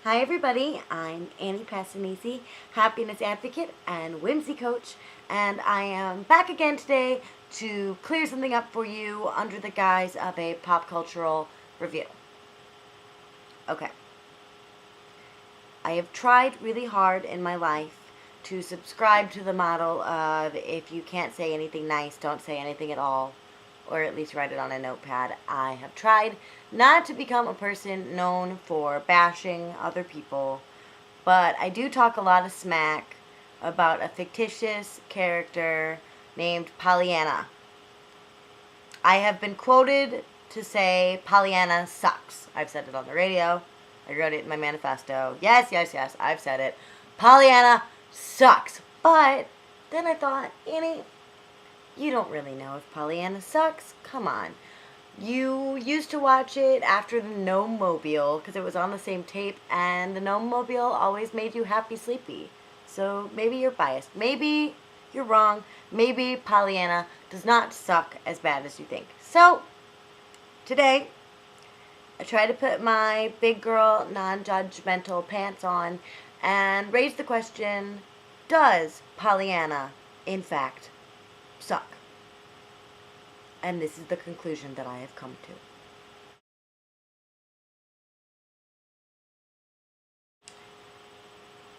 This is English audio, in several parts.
Hi everybody, I'm Annie Passanisi, Happiness Advocate and Whimsy Coach, and I am back again today to clear something up for you under the guise of a pop cultural review. Okay. I have tried really hard in my life to subscribe to the model of if you can't say anything nice, don't say anything at all, or at least write it on a notepad. I have tried not to become a person known for bashing other people, but I do talk a lot of smack about a fictitious character named Pollyanna. I have been quoted to say Pollyanna sucks. I've said it on the radio. I wrote it in my manifesto. Yes, I've said it. Pollyanna sucks. But then I thought, Annie, you don't really know if Pollyanna sucks. Come on. You used to watch it after the Gnome-mobile because it was on the same tape, and the Gnome-mobile always made you happy sleepy. So maybe you're biased. Maybe you're wrong. Maybe Pollyanna does not suck as bad as you think. So today, I try to put my big girl, non-judgmental pants on and raise the question, does Pollyanna, in fact, suck? And this is the conclusion that I have come to.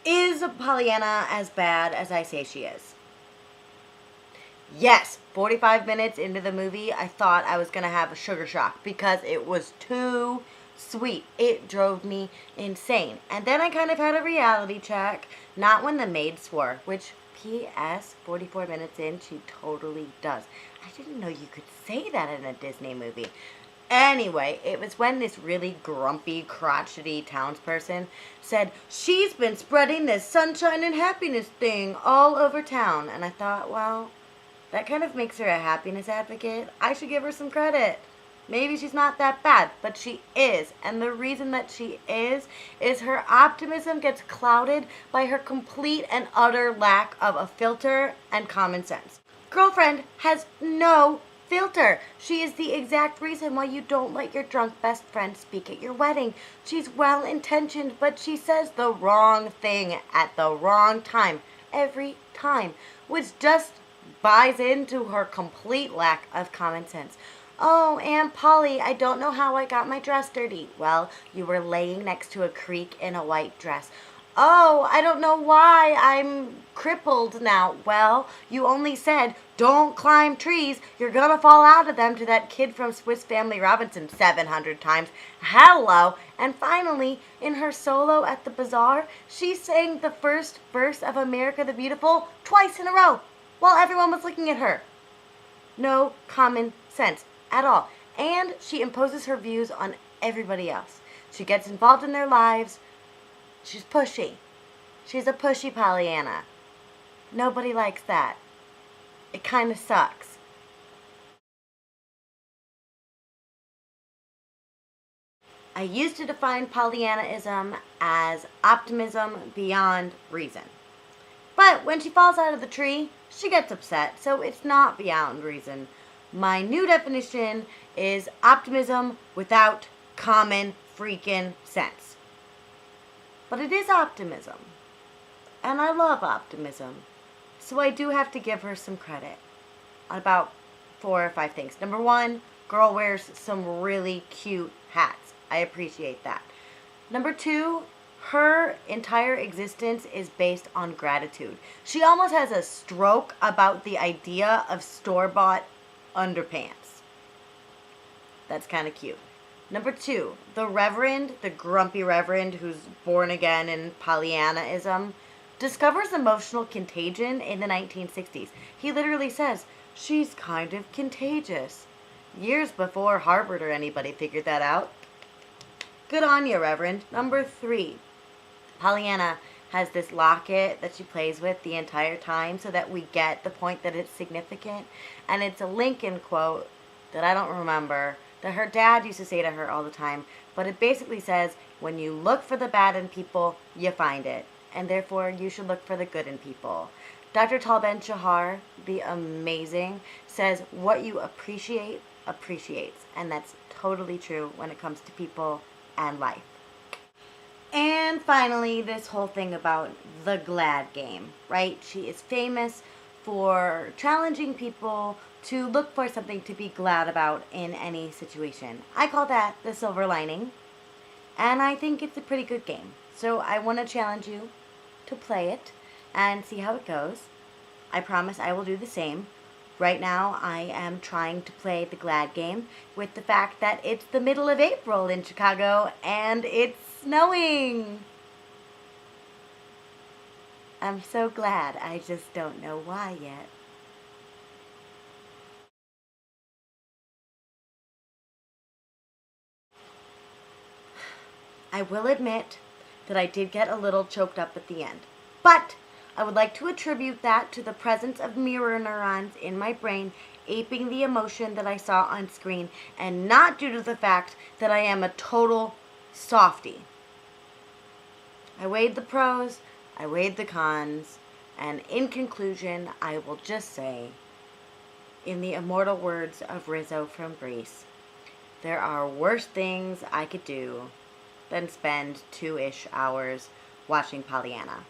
Is Pollyanna as bad as I say she is? Yes, 45 minutes into the movie, I thought I was going to have a sugar shock because it was too sweet. It drove me insane. And then I kind of had a reality check, not when the maid swore, which P.S. 44 minutes in, she totally does. I didn't know you could say that in a Disney movie. Anyway, it was when this really grumpy, crotchety townsperson said, she's been spreading this sunshine and happiness thing all over town. And I thought, well, that kind of makes her a happiness advocate. I should give her some credit. Maybe she's not that bad, but she is. And the reason that she is her optimism gets clouded by her complete and utter lack of a filter and common sense. Girlfriend has no filter. She is the exact reason why you don't let your drunk best friend speak at your wedding. She's well-intentioned, but she says the wrong thing at the wrong time. Every time. Which just buys into her complete lack of common sense. Oh, Aunt Polly, I don't know how I got my dress dirty. Well, you were laying next to a creek in a white dress. Oh, I don't know why I'm crippled now. Well, you only said, don't climb trees. You're gonna fall out of them to that kid from Swiss Family Robinson 700 times. Hello. And finally, in her solo at the bazaar, she sang the first verse of America the Beautiful twice in a row while everyone was looking at her. No common sense at all. And she imposes her views on everybody else. She gets involved in their lives. She's pushy. She's a pushy Pollyanna. Nobody likes that. It kind of sucks. I used to define Pollyannaism as optimism beyond reason. But when she falls out of the tree, she gets upset, so it's not beyond reason. My new definition is optimism without common freaking sense. But it is optimism. And I love optimism. So I do have to give her some credit on about 4 or 5 things. Number 1, girl wears some really cute hats. I appreciate that. Number 2, her entire existence is based on gratitude. She almost has a stroke about the idea of store-bought underpants. That's kind of cute. Number 2, the grumpy reverend who's born again in Pollyannaism, discovers emotional contagion in the 1960s. He literally says, she's kind of contagious. Years before Harvard or anybody figured that out. Good on you, Reverend. Number 3, Pollyanna has this locket that she plays with the entire time so that we get the point that it's significant. And it's a Lincoln quote that I don't remember, that her dad used to say to her all the time. But it basically says, when you look for the bad in people, you find it. And therefore, you should look for the good in people. Dr. Tal Ben-Shahar, the amazing, says, what you appreciate, appreciates. And that's totally true when it comes to people and life. And then finally, this whole thing about the glad game, right? She is famous for challenging people to look for something to be glad about in any situation. I call that the silver lining, and I think it's a pretty good game. So I want to challenge you to play it and see how it goes. I promise I will do the same. Right now, I am trying to play the glad game with the fact that it's the middle of April in Chicago and it's snowing. I'm so glad. I just don't know why yet. I will admit that I did get a little choked up at the end. But I would like to attribute that to the presence of mirror neurons in my brain aping the emotion that I saw on screen, and not due to the fact that I am a total softie. I weighed the pros, I weighed the cons, and in conclusion, I will just say, in the immortal words of Rizzo from Greece, there are worse things I could do than spend 2-ish hours watching Pollyanna.